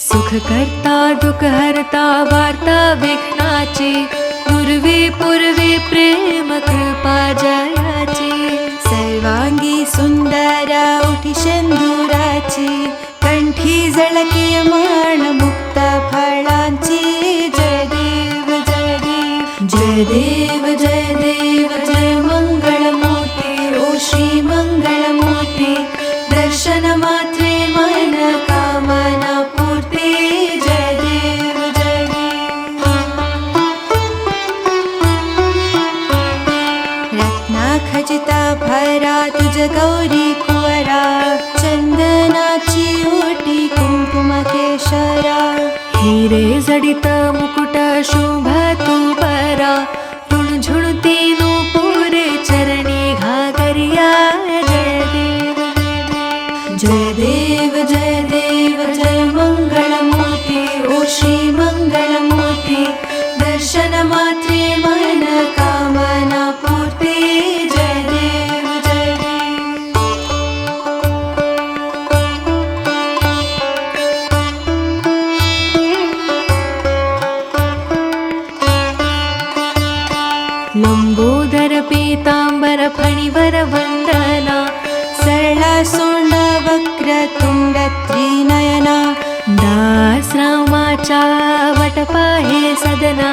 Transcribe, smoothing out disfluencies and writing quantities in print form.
सुख करता दुःख हरता वार्ता विघ्नाची, पूर्वी पूर्वी प्रेम कृपा जयाची। सर्वांगी सुंदर ओठी शेंदुराची, कंठी झळके माण मुक्त फळांची। जय देव जय देव जय देव जय देव जय मंगलमूर्ती ओ श्री मंगलमूर्ती। दर्शन मात्रे मन कामना पूर्ती। जय देव जय देव रत्ना खचिता भरा तुझ गौरी कुवरा, चंदनाची ओटी कुंकुम केशरा। हिरे जडित मुकुट शुभ तू बरा, ऋणझुणती नूपुरे चरणी घागरिया। जय देव जय देव जय मंगलमूर्ती ओ श्री मंगलमूर्ती। दर्शन मात्रे मन कामना पूर्ती। जय देव जय देव लंबोदर पीतांबर फणिवर वंदना, सरला सोंड वक्रतुंड त्रिनयना। दास रामाचा वटपा हे सदना,